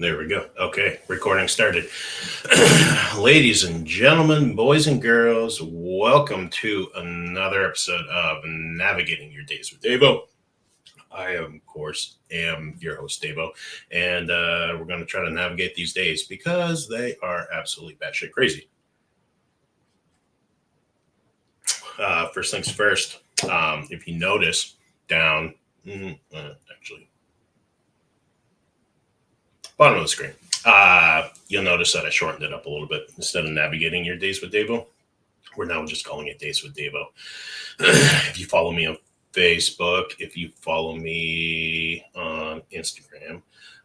There we go. Okay, recording started. Ladies and gentlemen, boys and girls, welcome to another episode of Navigating Your Days with Davo. I, of course, am your host, Davo, and we're going to try to navigate these days because they are absolutely batshit crazy. First things first, if you notice down, actually, bottom of the screen, you'll notice that I shortened it up a little bit. Instead of Navigating Your Days with Davo, we're now just calling it Days with Davo. If you follow me on Facebook, if you follow me on Instagram,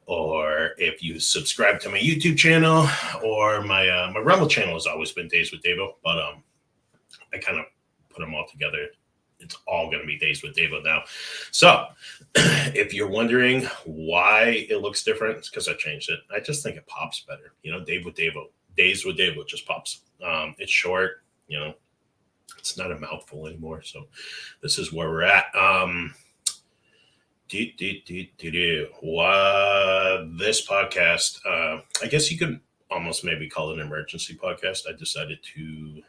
or if you subscribe to my YouTube channel, or my Rumble channel has always been Days with Davo, but I kind of put them all together. It's all going to be Days with Davo now. So if you're wondering why it looks different, it's because I changed it. I just think it pops better. Days with Davo just pops. It's short, it's not a mouthful anymore. So this is where we're at. This podcast, I guess you could almost maybe call it an emergency podcast. I decided to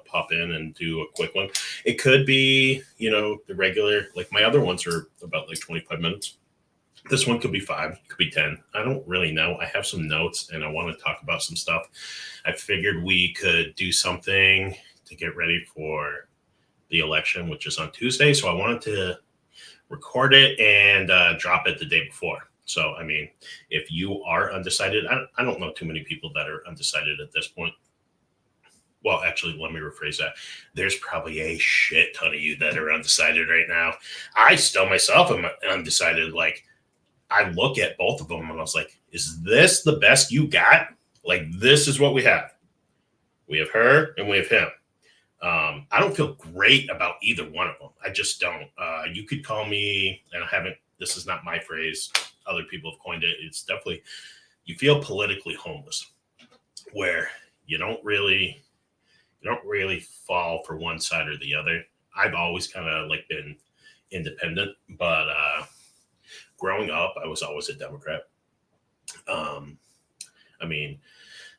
pop in and do a quick one. It could be, the regular, like my other ones are about like 25 minutes. This one could be 5, could be 10. I don't really know. I have some notes and I want to talk about some stuff. I figured we could do something to get ready for the election, which is on Tuesday. So I wanted to record it and drop it the day before. So, I mean, if you are undecided, I don't know too many people that are undecided at this point. Well, actually, let me rephrase that. There's probably a shit ton of you that are undecided right now. I still myself am undecided. Like, I look at both of them and I was like, is this the best you got? Like, this is what we have. We have her and we have him. I don't feel great about either one of them. I just don't. You could call me, and I haven't, this is not my phrase. Other people have coined it. It's definitely, you feel politically homeless, where you don't really fall for one side or the other. I've always kind of like been independent, but growing up, I was always a Democrat. I mean,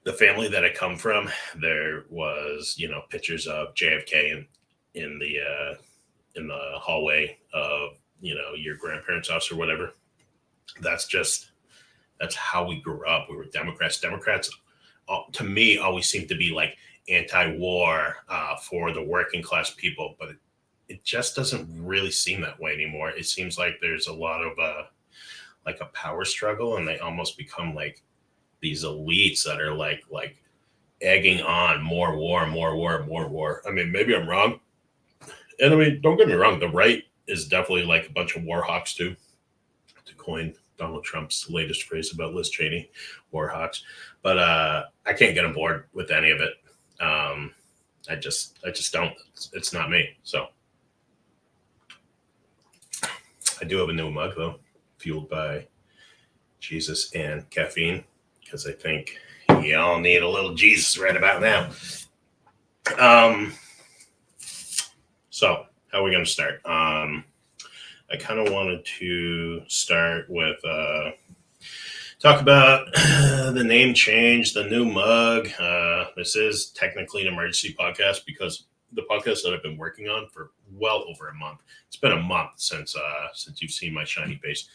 the family that I come from, there was, pictures of JFK in the hallway of, your grandparents' house or whatever. That's how we grew up. We were Democrats. Democrats, to me, always seemed to be like anti-war for the working class people, but it just doesn't really seem that way anymore. It seems like there's a lot of like a power struggle, and they almost become like these elites that are like egging on more war. I mean, maybe I'm wrong. And I mean, don't get me wrong, the right is definitely like a bunch of war hawks too, to coin Donald Trump's latest phrase about Liz Cheney, war hawks. But I can't get on board with any of it. I just don't. It's not me. So I do have a new mug though, fueled by Jesus and caffeine, because I think y'all need a little Jesus right about now. So how are we going to start? I kind of wanted to start with talk about the name change, the new mug. This is technically an emergency podcast because the podcast that I've been working on for well over a month. It's been a month since you've seen my shiny face,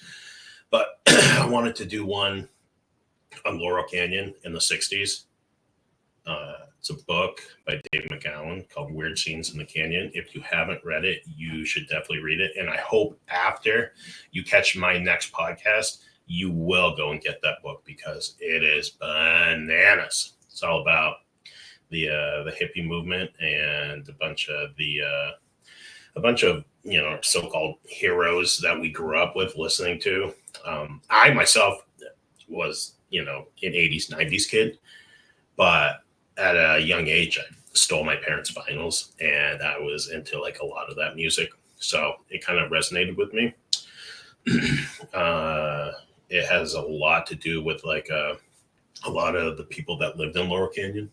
but I wanted to do one on Laurel Canyon in the 60s. It's a book by Dave McGowan called Weird Scenes in the Canyon. If you haven't read it, you should definitely read it. And I hope after you catch my next podcast, you will go and get that book, because it is bananas. It's all about the hippie movement and a bunch of so-called heroes that we grew up with listening to. I myself was an 80s 90s kid, but at a young age I stole my parents' vinyls and I was into like a lot of that music, so it kind of resonated with me. It has a lot to do with like a lot of the people that lived in Laurel Canyon.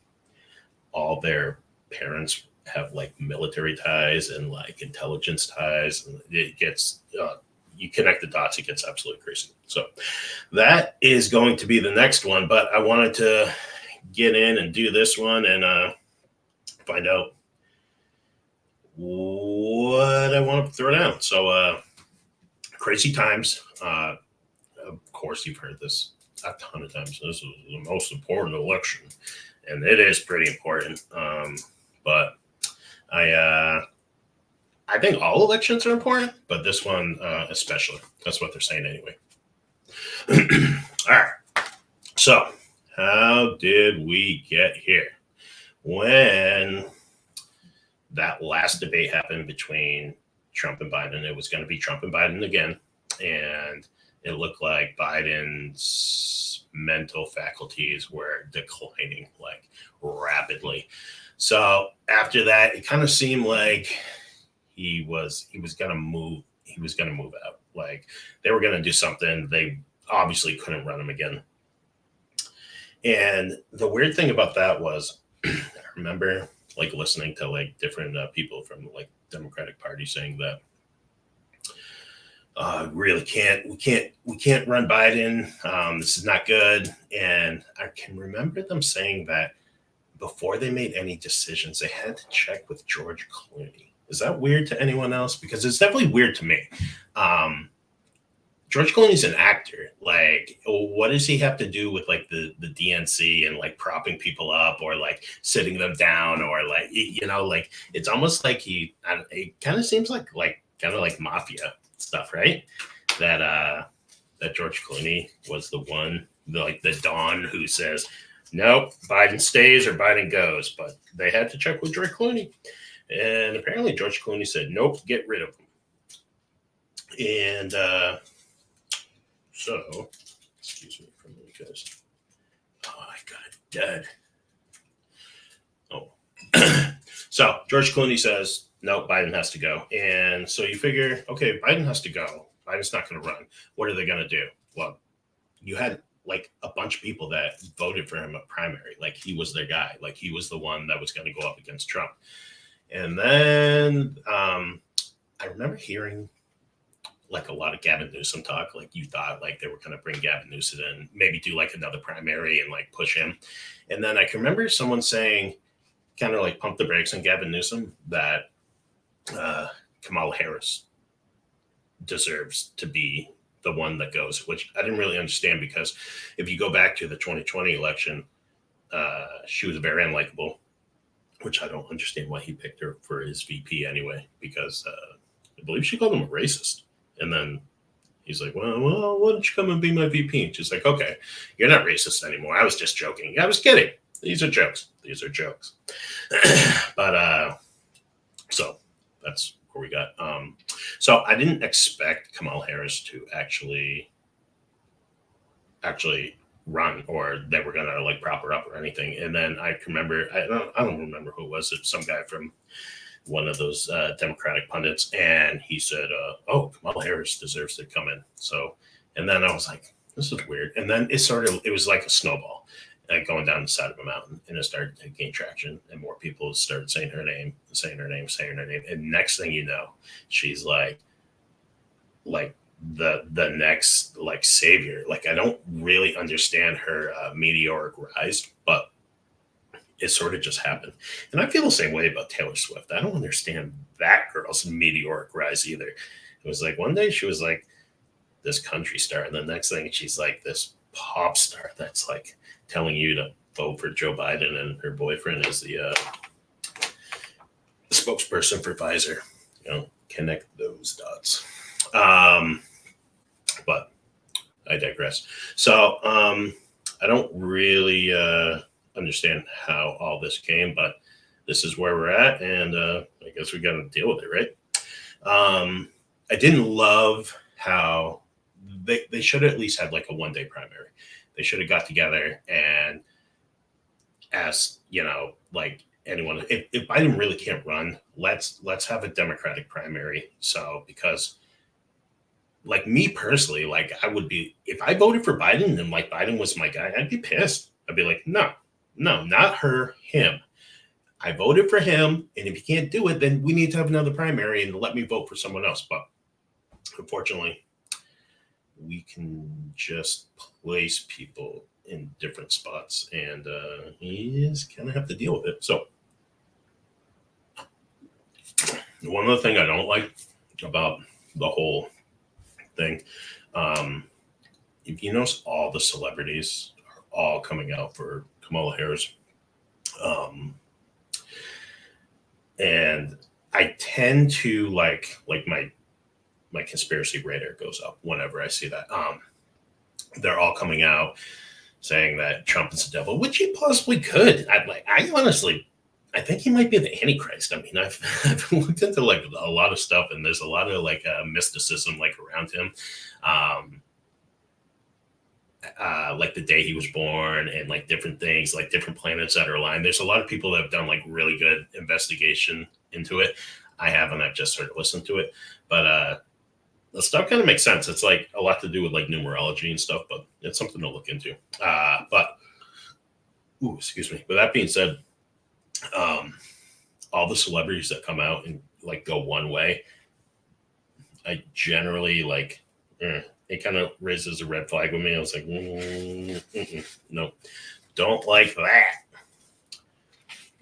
All their parents have like military ties and like intelligence ties, and it gets you connect the dots, it gets absolutely crazy. So that is going to be the next one. But I wanted to get in and do this one and find out what I want to throw down. So crazy times. Of course, you've heard this a ton of times. This is the most important election, and it is pretty important. But I think all elections are important, but this one especially. That's what they're saying anyway. All right. So, how did we get here? When that last debate happened between Trump and Biden, it was going to be Trump and Biden again. And it looked like Biden's mental faculties were declining like rapidly. So after that, it kind of seemed like he was gonna move. He was gonna move out. Like they were gonna do something. They obviously couldn't run him again. And the weird thing about that was, I remember like listening to like different people from like Democratic Party saying that really we can't run Biden. This is not good. And I can remember them saying that before they made any decisions, they had to check with George Clooney. Is that weird to anyone else? Because it's definitely weird to me. George Clooney's an actor. Like, what does he have to do with like the DNC and like propping people up or like sitting them down or like like it's almost like it kind of seems like kind of like mafia stuff, right? That George Clooney was the one, like the Don who says, nope, Biden stays or Biden goes. But they had to check with George Clooney. And apparently George Clooney said, nope, get rid of him. And so, excuse me for a minute, guys. Oh, I got it dead. Oh. So George Clooney says, no, Biden has to go. And so you figure, okay, Biden has to go. Biden's not going to run. What are they going to do? Well, you had like a bunch of people that voted for him at primary. Like he was their guy. Like he was the one that was going to go up against Trump. And then I remember hearing like a lot of Gavin Newsom talk. Like you thought like they were going to bring Gavin Newsom in, maybe do like another primary and like push him. And then I can remember someone saying, kind of like pump the brakes on Gavin Newsom, that Kamala Harris deserves to be the one that goes, which I didn't really understand because if you go back to the 2020 election, she was very unlikable, which I don't understand why he picked her for his VP anyway, because I believe she called him a racist. And then he's like, well, why don't you come and be my VP? And she's like, okay, you're not racist anymore. I was just joking. I was kidding. These are jokes. But so that's where we got. So I didn't expect Kamala Harris to actually run, or they were gonna like prop her up or anything. And then I can remember, I don't remember who it was. It's some guy from one of those Democratic pundits, and he said, "Oh, Kamala Harris deserves to come in." So, and then I was like, "This is weird." And then it was like a snowball. Going down the side of a mountain, and it started to gain traction, and more people started saying her name, and next thing you know, she's like the next like savior. Like I don't really understand her meteoric rise, but it sort of just happened. And I feel the same way about Taylor Swift. I don't understand that girl's meteoric rise either. It was like one day she was like this country star, and the next thing she's like this pop star that's like telling you to vote for Joe Biden, and her boyfriend is the spokesperson for Pfizer. Connect those dots. But I digress. So I don't really understand how all this came, but this is where we're at, and I guess we got to deal with it, right? I didn't love how they should have at least had like a one-day primary. They should have got together and asked, like anyone, if Biden really can't run, let's have a Democratic primary. So because like me personally, like I would be, if I voted for Biden and like Biden was my guy, I'd be pissed. I'd be like, no, not her, him. I voted for him, and if you can't do it, then we need to have another primary and let me vote for someone else. But Unfortunately, we can just place people in different spots, and he's gonna have to deal with it. So, one of the things I don't like about the whole thing, um, if you notice, all the celebrities are all coming out for Kamala Harris, um, and I tend to like my conspiracy radar goes up whenever I see that. They're all coming out saying that Trump is the devil, which he possibly could. I honestly, I think he might be the Antichrist. I mean, I've looked into like a lot of stuff, and there's a lot of like mysticism like around him. Um, like the day he was born and like different things, like different planets that are aligned. There's a lot of people that have done like really good investigation into it. I haven't. I've just sort of listened to it, but the stuff kind of makes sense. It's like a lot to do with like numerology and stuff, but it's something to look into. But ooh, excuse me. With that being said, um, all the celebrities that come out and like go one way, I generally like. It kind of raises a red flag with me. I was like, no, don't like that.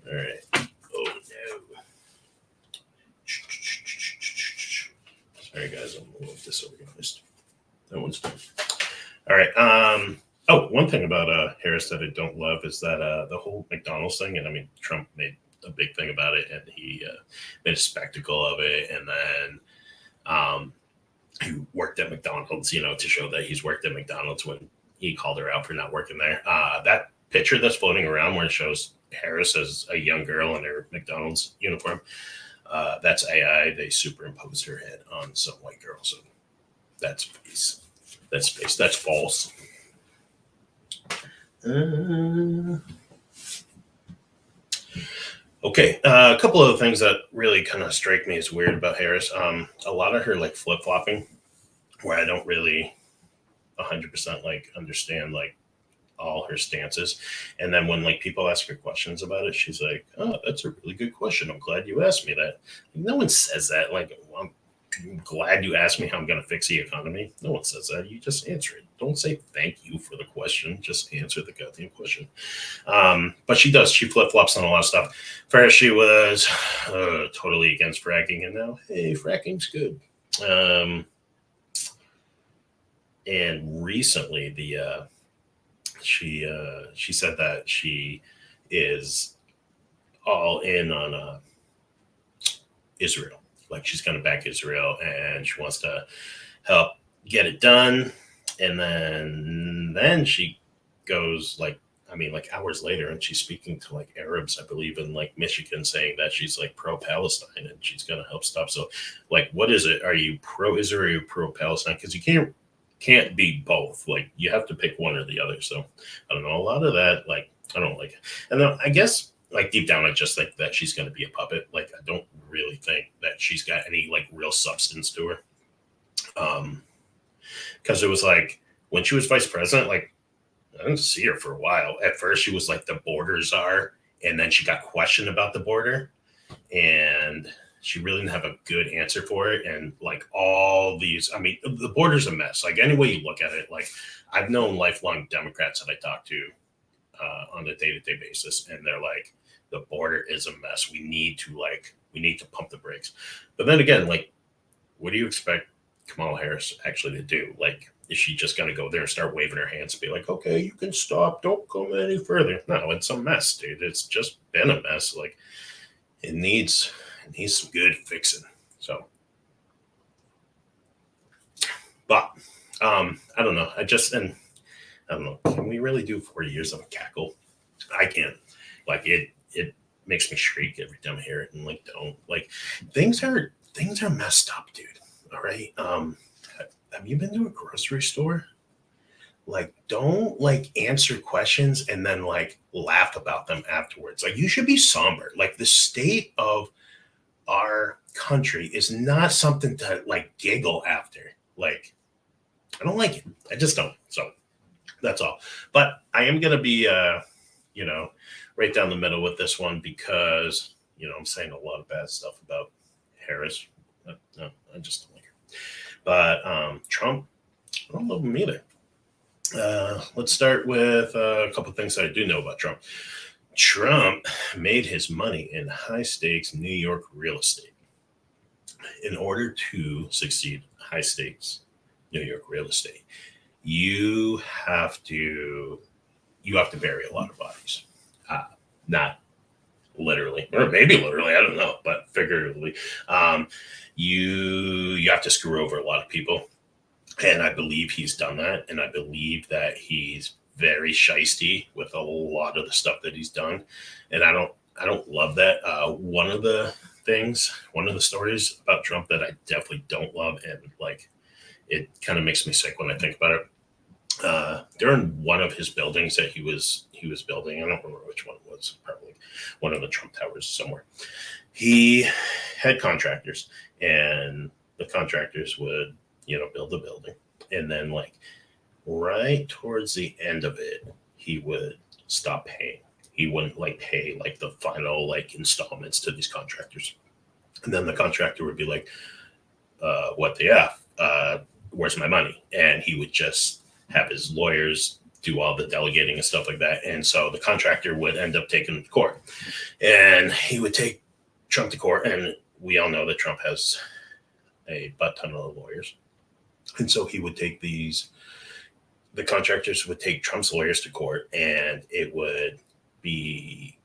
All right. Oh no. Sorry guys, I'm a little disorganized. That one's done. All right. Oh, one thing about Harris that I don't love is that the whole McDonald's thing, and I mean Trump made a big thing about it, and he made a spectacle of it, and then he worked at McDonald's, to show that he's worked at McDonald's when he called her out for not working there. That picture that's floating around where it shows Harris as a young girl in her McDonald's uniform, that's AI. They superimposed her head on some white girl, so that's face. That's space. That's false. Okay, a couple of things that really kind of strike me as weird about Harris. A lot of her like flip flopping, where I don't really 100% like understand like all her stances, and then when like people ask her questions about it, she's like, "Oh, that's a really good question. I'm glad you asked me that." Like, no one says that. Like, I'm glad you asked me how I'm going to fix the economy. No one says that. You just answer it. Don't say thank you for the question. Just answer the goddamn question. But she does. She flip flops on a lot of stuff. First, she was totally against fracking, and now, hey, fracking's good. And recently, she said that she is all in on Israel. Like she's going to back Israel, and she wants to help get it done. And then she goes like, I mean, like hours later, and she's speaking to like Arabs, I believe, in like Michigan, saying that she's like pro Palestine and she's going to help stop. So, like, what is it? Are you pro Israel or pro Palestine? Because you can't be both. Like, you have to pick one or the other. So, I don't know. A lot of that, like, I don't like it. And then I guess, like, deep down, I just think that she's going to be a puppet. Like, I don't really think that she's got any like real substance to her. Because it was like when she was vice president, like I didn't see her for a while. At first, she was like the border czar, and then she got questioned about the border, and she really didn't have a good answer for it. And like all these, I mean, the border's a mess. Like any way you look at it, like I've known lifelong Democrats that I talk to on a day-to-day basis, and they're like, the border is a mess. We need to pump the brakes. But then again, like, what do you expect Kamala Harris actually to do? Like, is she just going to go there and start waving her hands and be like, okay, you can stop, don't go any further? No, it's a mess, dude. It's just been a mess. Like, it needs some good fixing. So, but I don't know. I don't know. Can we really do 4 years of a cackle? I can't. Like it makes me shriek every time I hear it, and like don't like things are messed up, dude. All right. Have you been to a grocery store? Like, don't like answer questions and then like laugh about them afterwards. Like, you should be somber. Like, the state of our country is not something to like giggle after. Like, I don't like it. I just don't. So that's all. But I am gonna be you know, right down the middle with this one because, I'm saying a lot of bad stuff about Harris. No, I just don't like her. But Trump, I don't love him either. Let's start with a couple of things that I do know about Trump. Trump made his money in high stakes New York real estate. In order to succeed high stakes New York real estate, you have to bury a lot of bodies. Not literally, or maybe literally, I don't know, but figuratively. Um, you have to screw over a lot of people, and I believe he's done that, and I believe that he's very shisty with a lot of the stuff that he's done, and I don't love that. One of the stories about Trump that I definitely don't love, and like it kind of makes me sick when I think about it. During one of his buildings that he was building, I don't remember which one it was, probably one of the Trump towers somewhere. He had contractors, and the contractors would build the building, and then like right towards the end of it, he would stop paying. He wouldn't like pay like the final like installments to these contractors, and then the contractor would be like, "What the f? Where's my money?" And he would just have his lawyers do all the delegating and stuff like that. And so the contractor would end up taking him to court, and he would take Trump to court. And we all know that Trump has a butt ton of lawyers, and so he would take the contractors would take Trump's lawyers to court, and it would be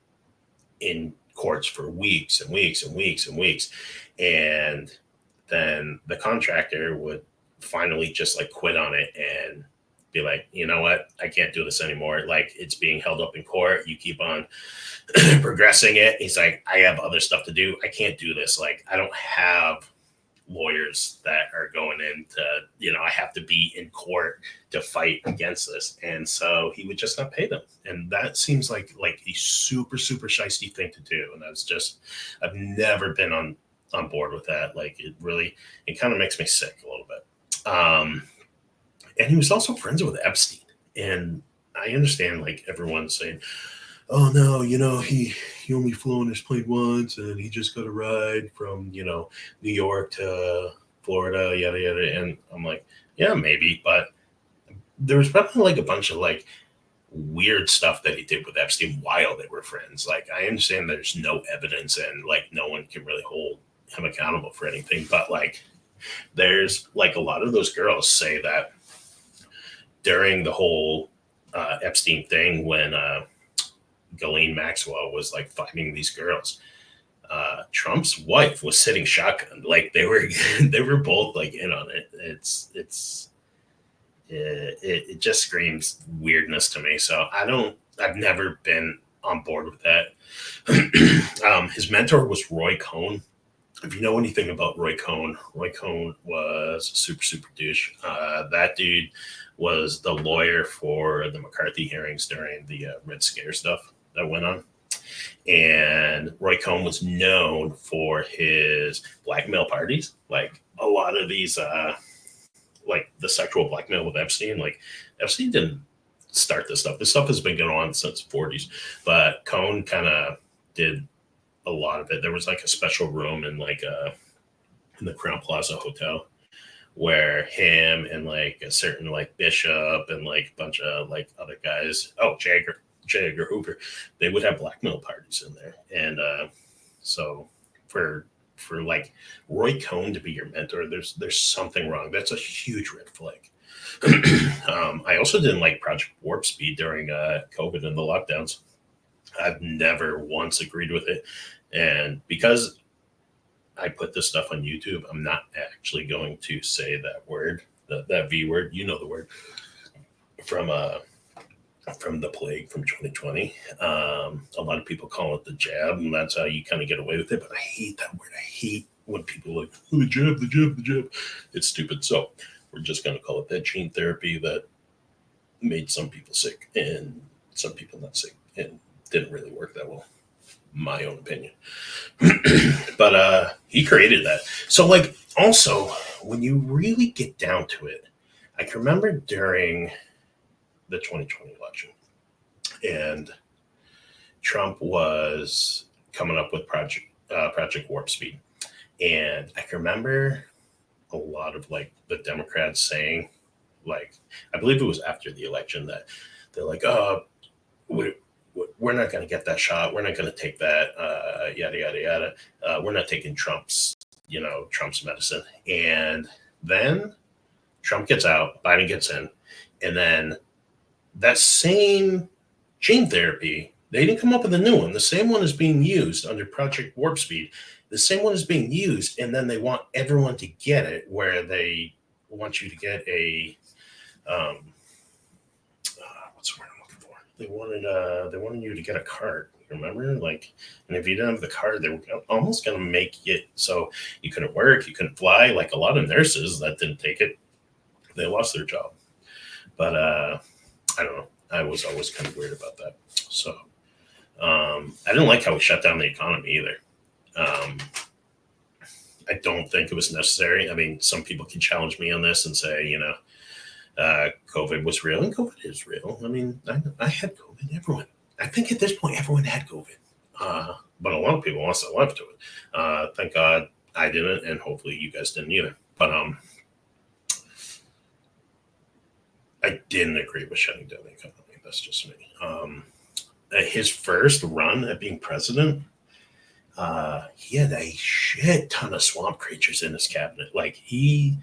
in courts for weeks and weeks and weeks and weeks. And then the contractor would finally just like quit on it and be like, you know what, I can't do this anymore. Like it's being held up in court. You keep on progressing it. He's like, I have other stuff to do. I can't do this. Like I don't have lawyers that are going into, I have to be in court to fight against this. And so he would just not pay them. And that seems like a super, super shisty thing to do. And that's just, I've never been on board with that. Like it kind of makes me sick a little bit. And he was also friends with Epstein. And I understand like everyone's saying, oh no, he only flew on his plane once, and he just got a ride from New York to Florida, yada yada. And I'm like, yeah, maybe, but there was probably like a bunch of like weird stuff that he did with Epstein while they were friends. Like I understand there's no evidence, and like no one can really hold him accountable for anything, but like there's like a lot of those girls say that during the whole Epstein thing, when Ghislaine Maxwell was like finding these girls, Trump's wife was sitting shotgun. Like they were they were both like in on it. It just screams weirdness to me. So I've never been on board with that. His mentor was Roy Cohn. If you know anything about Roy Cohn was super, super douche. That dude was the lawyer for the McCarthy hearings during the Red Scare stuff that went on. And Roy Cohn was known for his blackmail parties. Like a lot of these, like the sexual blackmail with Epstein, like Epstein didn't start this stuff. This stuff has been going on since the 40s, but Cohn kind of did a lot of it. There was like a special room in in the Crown Plaza Hotel where him and like a certain like bishop and like a bunch of like other guys, Jagger Hoover, they would have blackmail parties in there. And so for like Roy Cohn to be your mentor, there's something wrong. That's a huge red flag. I also didn't like Project Warp Speed during COVID and the lockdowns. I've never once agreed with it. And because I put this stuff on YouTube, I'm not actually going to say that word, that V word, the word, from the plague from 2020. A lot of people call it the jab, and that's how you kind of get away with it. But I hate that word. I hate when people are like, oh, the jab, the jab, the jab. It's stupid. So we're just going to call it that gene therapy that made some people sick and some people not sick, and didn't really work that well. My own opinion. But he created that. So like also when you really get down to it, I can remember during the 2020 election, and Trump was coming up with Project Warp Speed, and I can remember a lot of like the Democrats saying, like, I believe it was after the election that they're like, oh, we, we're not going to get that shot. We're not going to take that, yada, yada, yada. We're not taking Trump's medicine. And then Trump gets out, Biden gets in. And then that same gene therapy, they didn't come up with a new one. The same one is being used under Project Warp Speed. The same one is being used, and then they want everyone to get it, where they want you to get a what's the word I'm looking for? They wanted you to get a card. Remember, like, and if you didn't have the card, they were almost going to make it so you couldn't work, you couldn't fly. Like a lot of nurses that didn't take it, they lost their job. But I don't know. I was always kind of weird about that. So I didn't like how we shut down the economy either. I don't think it was necessary. I mean, some people can challenge me on this and say, COVID was real, and COVID is real. I mean, I had COVID. I think at this point, everyone had COVID. But a lot of people lost their life to it. Thank God I didn't, and hopefully you guys didn't either. But I didn't agree with shutting down the economy. That's just me. His first run at being president, he had a shit ton of swamp creatures in his cabinet. Like he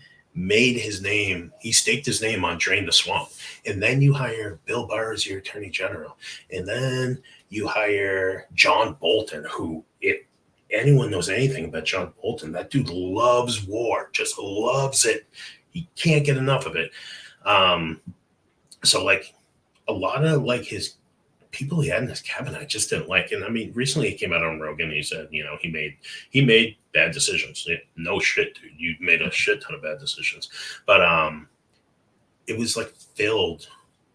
staked his name on Drain the Swamp. And then you hire Bill Barr as your attorney general. And then you hire John Bolton, who, if anyone knows anything about John Bolton, that dude loves war, just loves it. He can't get enough of it. So like a lot of like his people he had in his cabinet, I just didn't like. And I mean, recently he came out on Rogan and he said, he made bad decisions. No shit, dude. You made a shit ton of bad decisions. But it was like filled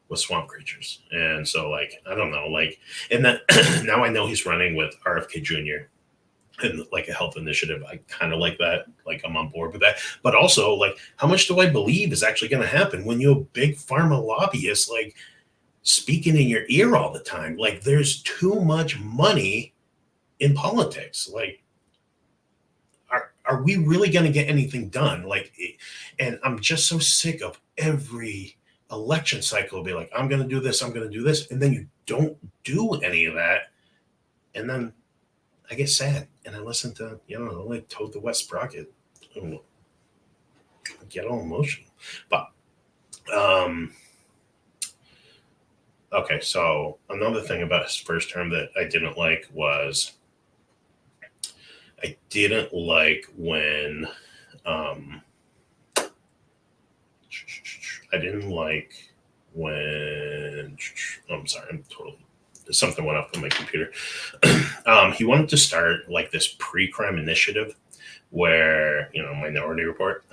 with swamp creatures. And so like, I don't know, like, and then now I know he's running with RFK Jr. and like a health initiative. I kind of like that. Like I'm on board with that. But also like, how much do I believe is actually going to happen when you're a big pharma lobbyist, like speaking in your ear all the time? Like there's too much money in politics. Like, are we really going to get anything done? Like, and I'm just so sick of every election cycle be like, I'm going to do this, I'm going to do this. And then you don't do any of that. And then I get sad and I listen to, like Toad the Wet Sprocket. I get all emotional. But, okay, so another thing about his first term that I didn't like was I didn't like when I'm sorry, something went off on my computer. He wanted to start like this pre-crime initiative where, Minority Report.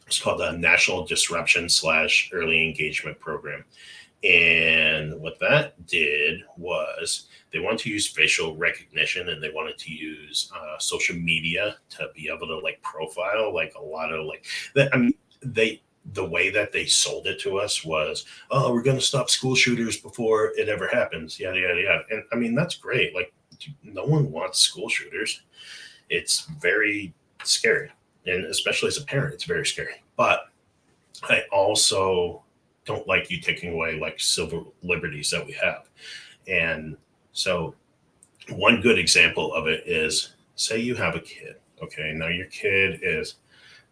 It's called the National Disruption / Early Engagement Program. And what that did was they wanted to use facial recognition and they wanted to use social media to be able to like profile like a lot of like that. I mean, the way that they sold it to us was, oh, we're going to stop school shooters before it ever happens. Yada, yada, yada. And I mean, that's great. Like no one wants school shooters. It's very scary. And especially as a parent, it's very scary. But I also don't like you taking away like civil liberties that we have. And so one good example of it is, say you have a kid. Okay, now your kid is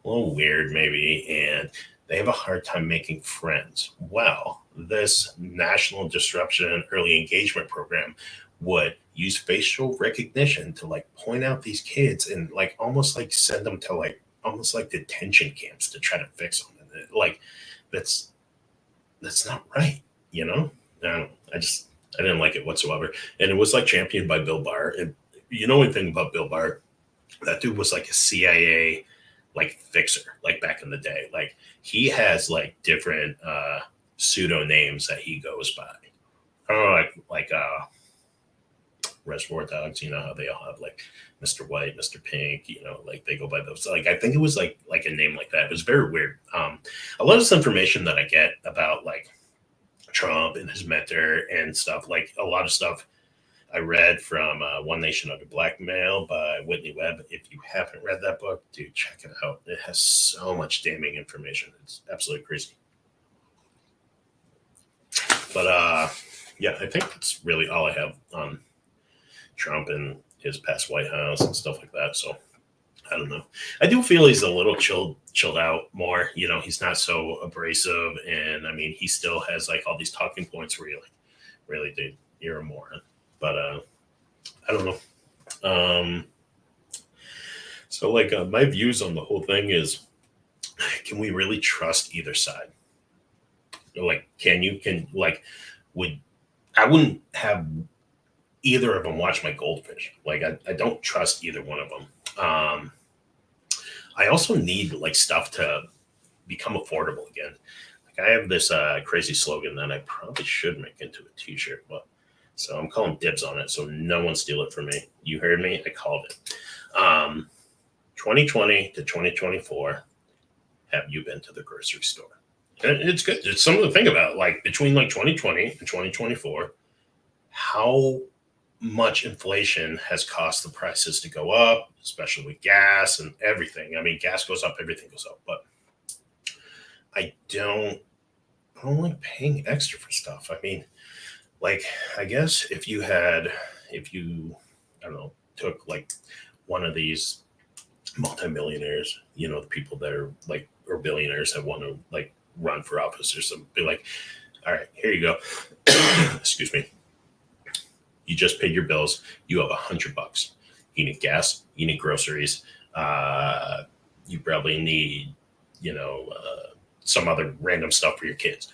a little weird maybe, and they have a hard time making friends. Well, this National Disruption Early Engagement Program would use facial recognition to like point out these kids and like almost like send them to like almost like detention camps to try to fix them. And like that's not right, I didn't like it whatsoever. And it was like championed by Bill Barr. And anything about Bill Barr, that dude was like a CIA like fixer, like back in the day. Like he has like different pseudo names that he goes by. I don't know, like Reservoir Dogs, how they all have like Mr. White, Mr. Pink, like they go by those. Like I think it was like a name like that. It was very weird. A lot of this information that I get about like Trump and his mentor and stuff, like a lot of stuff I read from One Nation Under Blackmail by Whitney Webb. If you haven't read that book, dude, check it out. It has so much damning information. It's absolutely crazy. But yeah, I think that's really all I have on Trump and his past White House and stuff like that. So I don't know. I do feel he's a little chilled out more. You know, he's not so abrasive, and I mean, he still has like all these talking points where you're like, really, dude, you're a moron. But I don't know. Um, so like my views on the whole thing is, can we really trust either side? Like, can like would I wouldn't have either of them watch my goldfish. Like I don't trust either one of them. I also need like stuff to become affordable again. Like I have this crazy slogan that I probably should make into a t-shirt, but so I'm calling dibs on it so no one steal it from me. You heard me, I called it. 2020 to 2024, have you been to the grocery store? And it's good. It's something to think about. Like between like 2020 and 2024, how much inflation has caused the prices to go up, especially with gas and everything. I mean, gas goes up, everything goes up. But I don't like paying extra for stuff. I mean, like I guess if you I don't know, took like one of these multimillionaires, you know, the people that are like or billionaires that want to like run for office or something, be like, all right, here you go. Excuse me. You just paid your bills. You have $100. You need gas. You need groceries. You probably need, you know, some other random stuff for your kids.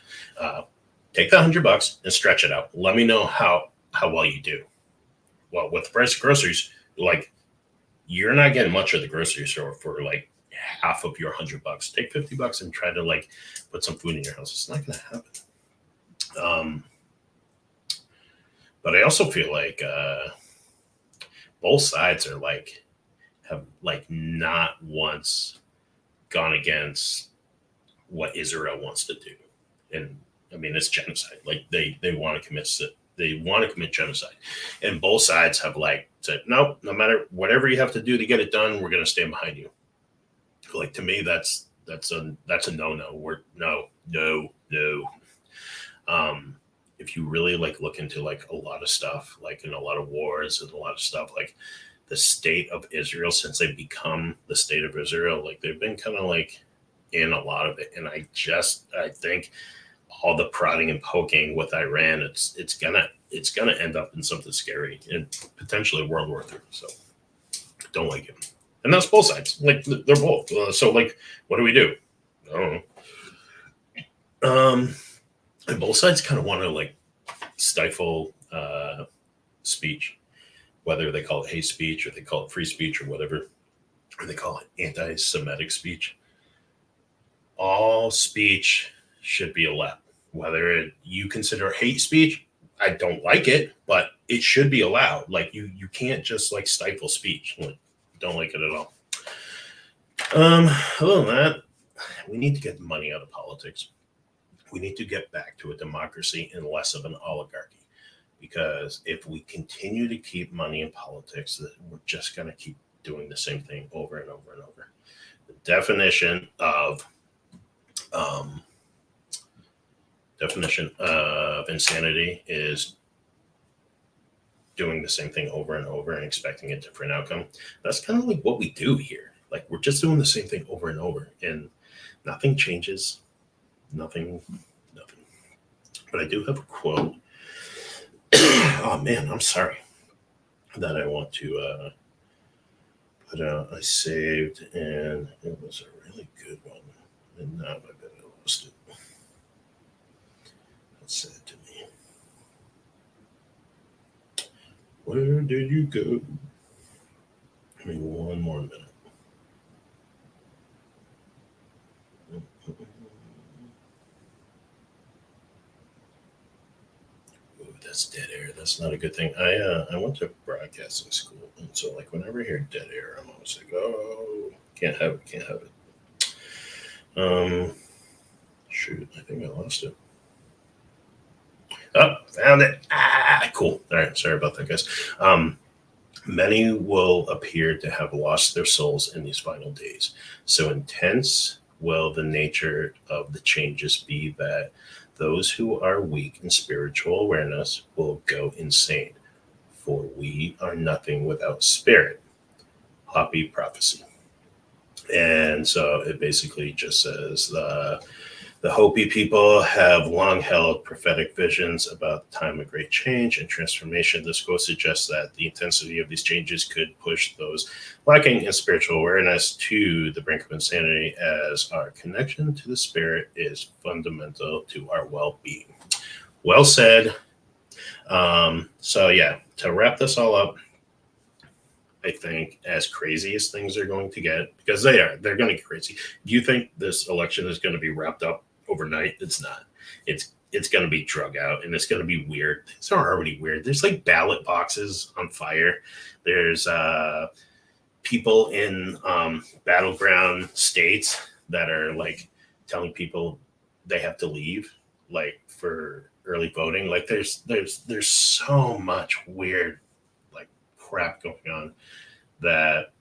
Take that $100 and stretch it out. Let me know how well you do. Well, with the price of groceries, like you're not getting much at the grocery store for like half of your $100. Take $50 and try to like put some food in your house. It's not going to happen. But I also feel like both sides are like have like not once gone against what Israel wants to do, and I mean it's genocide. Like they want to commit genocide, and both sides have like said no, no matter whatever you have to do to get it done, we're going to stand behind you. Like to me, that's a no. We're no. If you really like look into like a lot of stuff, like in a lot of wars and a lot of stuff, like the state of Israel since they've become the state of Israel, like they've been kind of like in a lot of it. And I think all the prodding and poking with Iran, it's gonna end up in something scary and potentially World War III. So don't like it. And that's both sides. Like they're both. So like, what do we do? I don't know. And both sides kind of want to like stifle speech, whether they call it hate speech or they call it free speech or whatever, or they call it anti-Semitic speech. All speech should be allowed. Whether you consider hate speech, I don't like it, but it should be allowed. Like you can't just like stifle speech. Like, don't like it at all. Other than that, we need to get money out of politics. We need to get back to a democracy and less of an oligarchy. Because if we continue to keep money in politics, we're just going to keep doing the same thing over and over and over. The definition of insanity is doing the same thing over and over and expecting a different outcome. That's kind of like what we do here. Like we're just doing the same thing over and over, and nothing changes. Nothing. But I do have a quote. Oh man, I'm sorry that I want to put out. I saved, and it was a really good one, and now I bet I lost it. That's sad to me. Where did you go? Give me one more minute. That's dead air. That's not a good thing. I went to broadcasting school, and so like whenever I hear dead air, I'm always like, oh, can't have it. Shoot, I think I lost it. Oh, found it. Cool. All right. Sorry about that, guys. Many will appear to have lost their souls in these final days. So intense will the nature of the changes be that those who are weak in spiritual awareness will go insane. For we are nothing without spirit. Hoppy prophecy. And so it basically just says the Hopi people have long held prophetic visions about the time of great change and transformation. This quote suggests that the intensity of these changes could push those lacking in spiritual awareness to the brink of insanity, as our connection to the spirit is fundamental to our well-being. Well said. So yeah, to wrap this all up, I think as crazy as things are going to get, because they're going to get crazy. Do you think this election is going to be wrapped up overnight? It's not. It's going to be drug out, and it's going to be weird. Things are already weird. There's like ballot boxes on fire. There's people in battleground states that are like telling people they have to leave, like for early voting. Like there's so much weird like crap going on that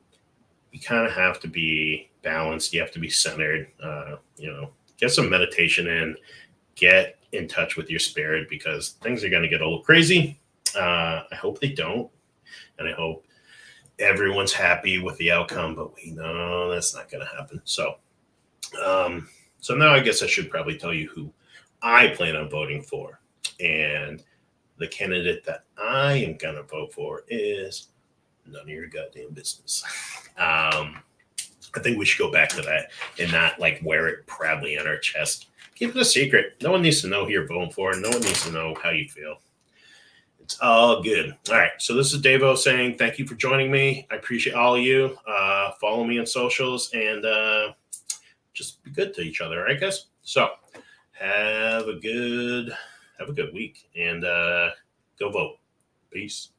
you kind of have to be balanced. You have to be centered. Get some meditation in, get in touch with your spirit, because things are going to get a little crazy. I hope they don't. And I hope everyone's happy with the outcome, but we know that's not going to happen. So now I guess I should probably tell you who I plan on voting for. And the candidate that I am going to vote for is none of your goddamn business. I think we should go back to that and not like wear it proudly on our chest. Keep it a secret. No one needs to know who you're voting for. No one needs to know how you feel. It's all good. All right. So this is Davo saying thank you for joining me. I appreciate all of you. Follow me on socials and just be good to each other, I guess. So have a good week and go vote. Peace.